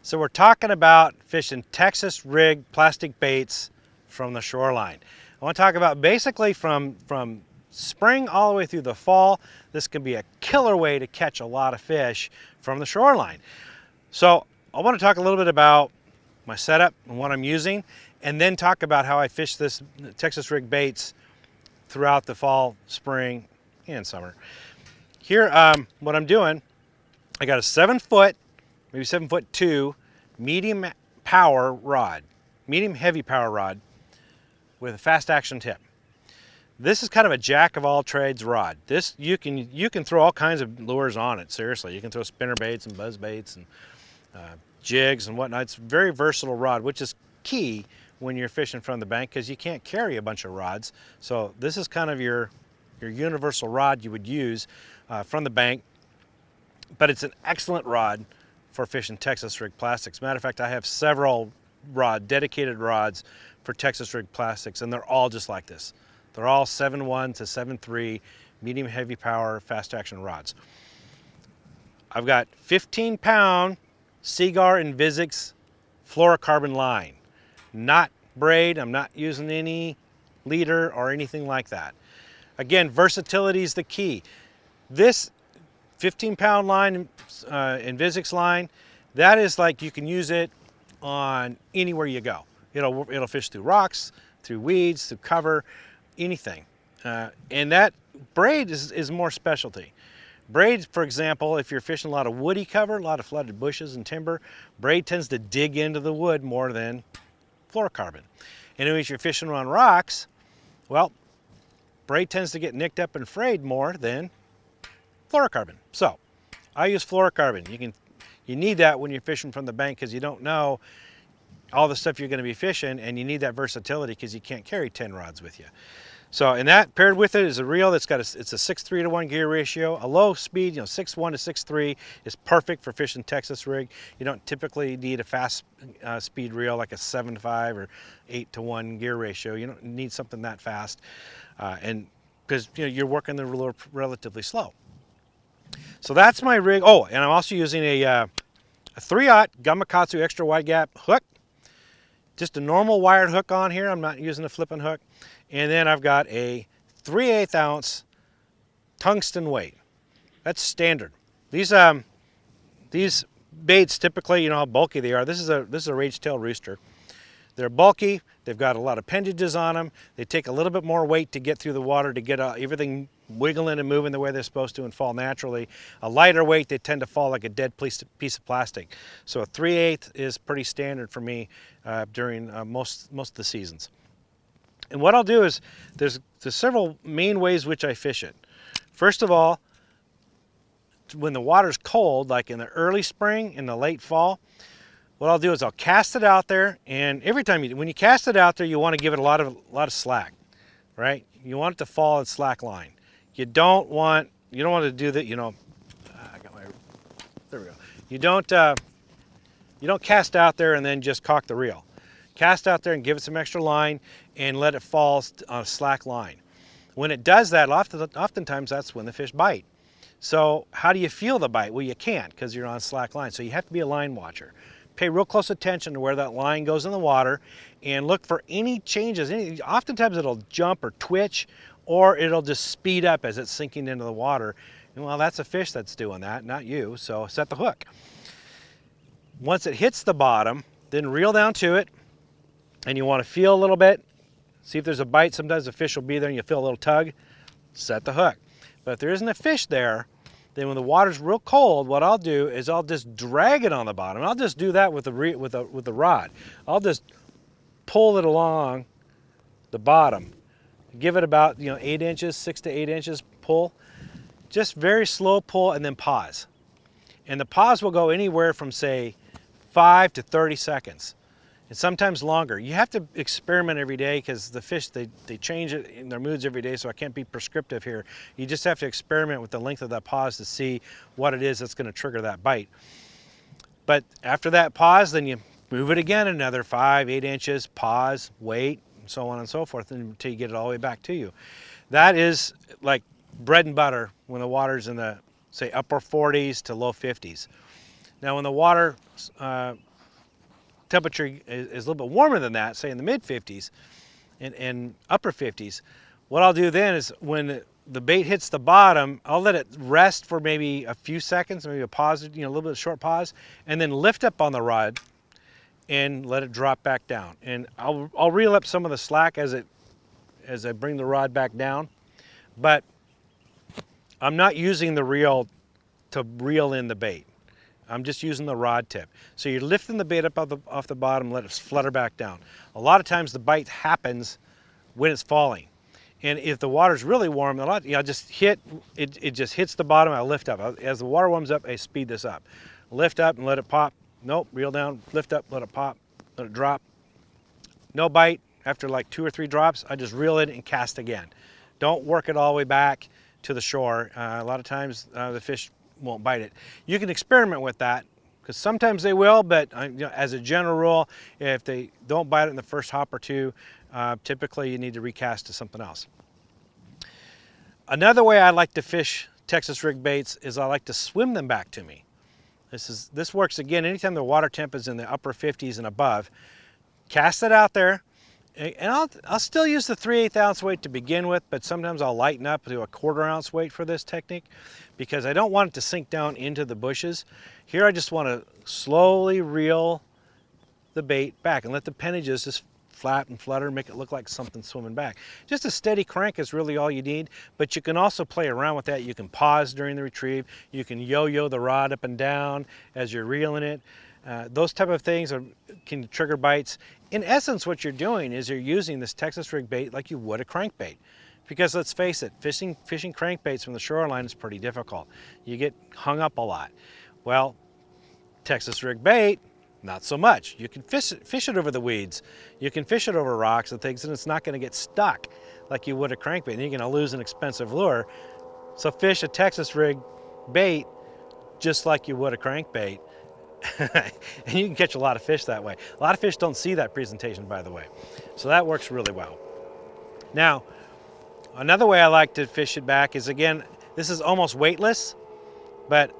So we're talking about fishing Texas rig plastic baits from the shoreline. I want to talk about basically from spring all the way through the fall. This can be a killer way to catch a lot of fish from the shoreline. So I want to talk a little bit about my setup and what I'm using, and then talk about how I fish this Texas rig baits throughout the fall, spring, and summer. Here, what I'm doing, I got a 7-foot, maybe 7'2", medium power rod, medium heavy power rod with a fast action tip. This is kind of a jack of all trades rod. This you can throw all kinds of lures on it. Seriously, you can throw spinner baits and buzz baits and jigs and whatnot. It's a very versatile rod, which is key when you're fishing from the bank because you can't carry a bunch of rods. So this is kind of your universal rod you would use from the bank, but it's an excellent rod for fishing Texas rig plastics. Matter of fact, I have several dedicated rods for Texas rig plastics, and they're all just like this. They're all 7.1 to 7.3 medium heavy power fast action rods. I've got 15-pound Seaguar Invisix fluorocarbon line. Not braid, I'm not using any leader or anything like that. Again, versatility is the key. This 15-pound line, Invisix line, that is like you can use it on anywhere you go. It'll fish through rocks, through weeds, through cover, anything. And that braid is more specialty. Braid, for example, if you're fishing a lot of woody cover, a lot of flooded bushes and timber, braid tends to dig into the wood more than fluorocarbon. And if you're fishing on rocks, well, braid tends to get nicked up and frayed more than fluorocarbon. So I use fluorocarbon. You need that when you're fishing from the bank because you don't know all the stuff you're going to be fishing, and you need that versatility because you can't carry 10 rods with you. So, and that paired with it is a reel that's got it's a 6:3 to 1 gear ratio. A low speed, 6.1 to 6.3 is perfect for fishing Texas rig. You don't typically need a fast speed reel like a 7 to 5 or 8 to 1 gear ratio. You don't need something that fast, and because you're working the lure relatively slow. So that's my rig. Oh, and I'm also using a 3/0 Gamakatsu extra wide gap hook. Just a normal wired hook on here. I'm not using a flipping hook. And then I've got a 3/8 ounce tungsten weight. That's standard. These baits typically, how bulky they are. This is a rage-tailed rooster. They're bulky. They've got a lot of appendages on them. They take a little bit more weight to get through the water, to get everything wiggling and moving the way they're supposed to and fall naturally. A lighter weight, they tend to fall like a dead piece of plastic. So a 3/8 is pretty standard for me during most of the seasons. And what I'll do is, there's several main ways which I fish it. First of all, when the water's cold, like in the early spring and the late fall, what I'll do is I'll cast it out there, and every time when you cast it out there, you want to give it a lot of slack, right? You want it to fall in slack line. You don't want to do that. There we go. You don't cast out there and then just cock the reel. Cast out there and give it some extra line and let it fall on a slack line. When it does that, oftentimes that's when the fish bite. So how do you feel the bite? Well, you can't because you're on slack line. So you have to be a line watcher. Pay real close attention to where that line goes in the water and look for any changes. Oftentimes it'll jump or twitch, or it'll just speed up as it's sinking into the water. And well, that's a fish that's doing that, not you. So set the hook. Once it hits the bottom, then reel down to it, and you want to feel a little bit, see if there's a bite. Sometimes the fish will be there and you feel a little tug, set the hook. But if there isn't a fish there, then when the water's real cold, what I'll do is I'll just drag it on the bottom. I'll just do that with the rod. I'll just pull it along the bottom. Give it about 8 inches, 6 to 8 inches pull. Just very slow pull and then pause. And the pause will go anywhere from, say, 5 to 30 seconds. And sometimes longer. You have to experiment every day because the fish, they change it in their moods every day, so I can't be prescriptive here. You just have to experiment with the length of that pause to see what it is that's going to trigger that bite. But after that pause, then you move it again another 5, 8 inches, pause, wait, and so on and so forth until you get it all the way back to you. That is like bread and butter when the water's in the, say, upper 40s to low 50s. Now when the water temperature is a little bit warmer than that, say in the mid 50s and upper 50s, what I'll do then is when the bait hits the bottom, I'll let it rest for maybe a few seconds, maybe a pause, you know, a little bit of short pause, and then lift up on the rod and let it drop back down. And I'll reel up some of the slack as I bring the rod back down, but I'm not using the reel to reel in the bait. I'm just using the rod tip. So you're lifting the bait up off the bottom, let it flutter back down. A lot of times the bite happens when it's falling. And if the water's really warm, I just hit, it just hits the bottom, I lift up. As the water warms up, I speed this up. Lift up and let it pop. Nope, reel down, lift up, let it pop, let it drop. No bite. After like 2 or 3 drops, I just reel it and cast again. Don't work it all the way back to the shore. A lot of times the fish won't bite it. You can experiment with that, because sometimes they will, but you know, as a general rule, if they don't bite it in the first hop or two, typically you need to recast to something else. Another way I like to fish Texas rig baits is I like to swim them back to me. This works again anytime the water temp is in the upper 50s and above. Cast it out there, and I'll still use the 3/8 ounce weight to begin with, but sometimes I'll lighten up to a 1/4 ounce weight for this technique because I don't want it to sink down into the bushes. Here I just want to slowly reel the bait back and let the appendages just flap and flutter and make it look like something swimming back. Just a steady crank is really all you need, but you can also play around with that. You can pause during the retrieve. You can yo-yo the rod up and down as you're reeling it. Those type of things can trigger bites. In essence, what you're doing is you're using this Texas rig bait like you would a crankbait. Because let's face it, fishing crankbaits from the shoreline is pretty difficult. You get hung up a lot. Well, Texas rig bait, not so much. You can fish it over the weeds. You can fish it over rocks and things, and it's not going to get stuck like you would a crankbait. And you're going to lose an expensive lure. So fish a Texas rig bait just like you would a crankbait. And you can catch a lot of fish that way. A lot of fish don't see that presentation, by the way. So that works really well. Now, another way I like to fish it back is, again, this is almost weightless, but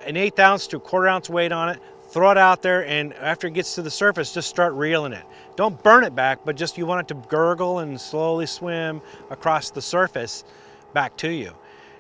an 1/8 ounce to 1/4 ounce weight on it. Throw it out there, and after it gets to the surface, just start reeling it. Don't burn it back, but just you want it to gurgle and slowly swim across the surface back to you.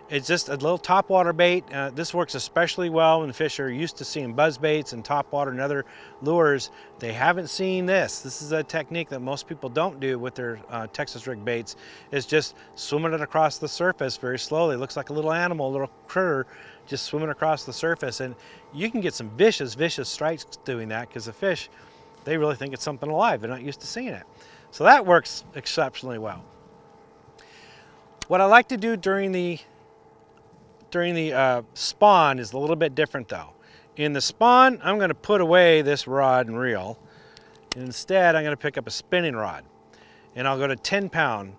It's just a little topwater bait. This works especially well when the fish are used to seeing buzz baits and topwater and other lures. They haven't seen this. This is a technique that most people don't do with their Texas rig baits, is just swimming it across the surface very slowly. It looks like a little animal, a little critter, just swimming across the surface. And you can get some vicious strikes doing that, because the fish, they really think it's something alive. They're not used to seeing it. So that works exceptionally well. What I like to do during the spawn is a little bit different though. In the spawn, I'm going to put away this rod and reel. And instead, I'm going to pick up a spinning rod. And I'll go to 10-pound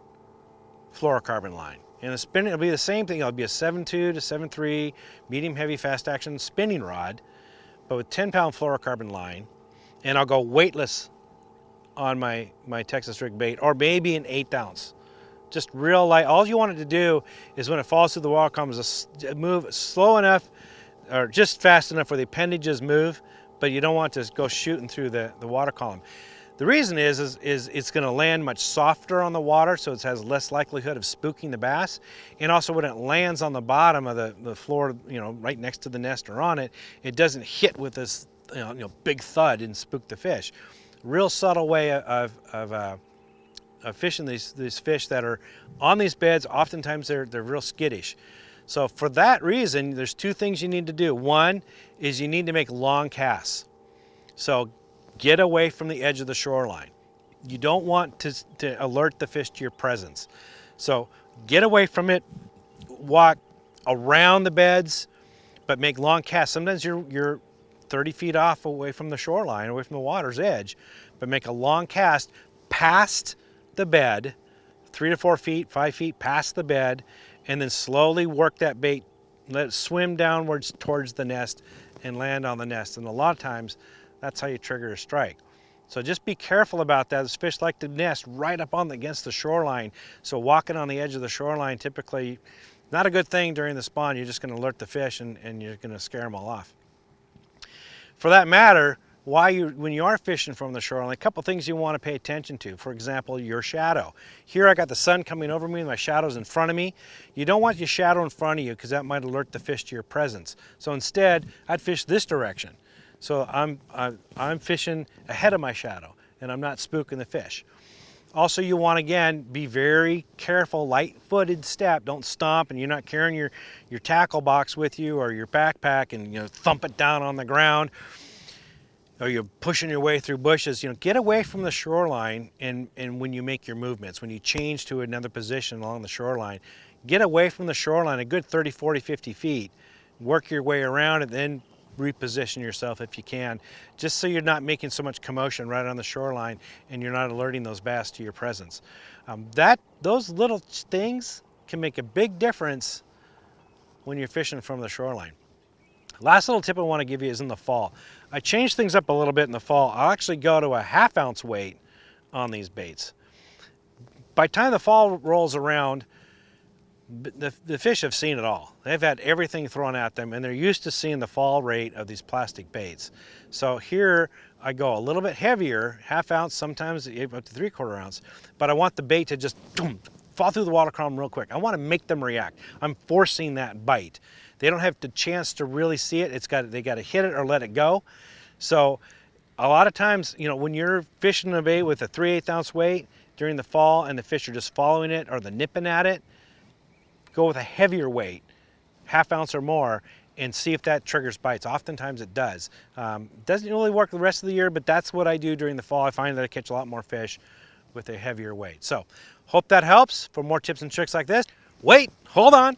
fluorocarbon line. And the spinning will be the same thing. It'll be a 7.2 to 7.3 medium heavy fast action spinning rod, but with 10-pound fluorocarbon line. And I'll go weightless on my Texas rig bait, or maybe an 1/8 ounce. Just real light. All you want it to do is when it falls through the water column is move slow enough, or just fast enough where the appendages move, but you don't want to go shooting through the water column. The reason is it's going to land much softer on the water, so it has less likelihood of spooking the bass. And also when it lands on the bottom of the floor, you know, right next to the nest or on it, it doesn't hit with this big thud and spook the fish. Real subtle way of fishing these fish that are on these beds. Oftentimes they're real skittish. So for that reason, there's 2 things you need to do. One is you need to make long casts. So get away from the edge of the shoreline. You don't want to alert the fish to your presence. So get away from it, walk around the beds, but make long casts. Sometimes you're 30 feet off away from the shoreline, away from the water's edge, but make a long cast past the bed, 3 to 4 feet, 5 feet past the bed, and then slowly work that bait, let it swim downwards towards the nest and land on the nest. And a lot of times that's how you trigger a strike. So just be careful about that. These fish like to nest right up against the shoreline. So walking on the edge of the shoreline, typically not a good thing during the spawn. You're just going to alert the fish and you're going to scare them all off. For that matter, when you are fishing from the shoreline, a couple things you want to pay attention to. For example, your shadow. Here I got the sun coming over me, my shadow's in front of me. You don't want your shadow in front of you because that might alert the fish to your presence. So instead, I'd fish this direction. So I'm fishing ahead of my shadow and I'm not spooking the fish. Also, you want, again, be very careful, light-footed step. Don't stomp, and you're not carrying your tackle box with you or your backpack and thump it down on the ground, or you're pushing your way through bushes. Get away from the shoreline, and when you make your movements, when you change to another position along the shoreline, get away from the shoreline a good 30, 40, 50 feet. Work your way around and then reposition yourself if you can, just so you're not making so much commotion right on the shoreline and you're not alerting those bass to your presence. Those little things can make a big difference when you're fishing from the shoreline. Last little tip I want to give you is in the fall. I changed things up a little bit in the fall. I'll actually go to a 1/2 ounce weight on these baits. By the time the fall rolls around, the fish have seen it all. They've had everything thrown at them, and they're used to seeing the fall rate of these plastic baits. So here I go a little bit heavier, 1/2 ounce, sometimes up to 3/4 ounce, but I want the bait to just fall through the water column real quick. I want to make them react. I'm forcing that bite. They don't have the chance to really see it. They got to hit it or let it go. So a lot of times, when you're fishing a bait with a 3/8 ounce weight during the fall and the fish are just following it or they're nipping at it, go with a heavier weight, 1/2 ounce or more, and see if that triggers bites. Oftentimes it does. Doesn't really work the rest of the year, but that's what I do during the fall. I find that I catch a lot more fish with a heavier weight. So hope that helps. For more tips and tricks like this, wait, hold on.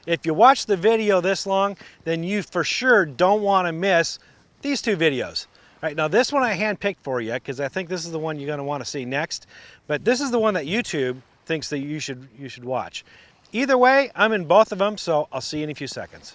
If you watch the video this long, then you for sure don't want to miss these 2 videos. All right, now this one I handpicked for you because I think this is the one you're going to want to see next, but this is the one that YouTube thinks that you should watch. Either way, I'm in both of them, so I'll see you in a few seconds.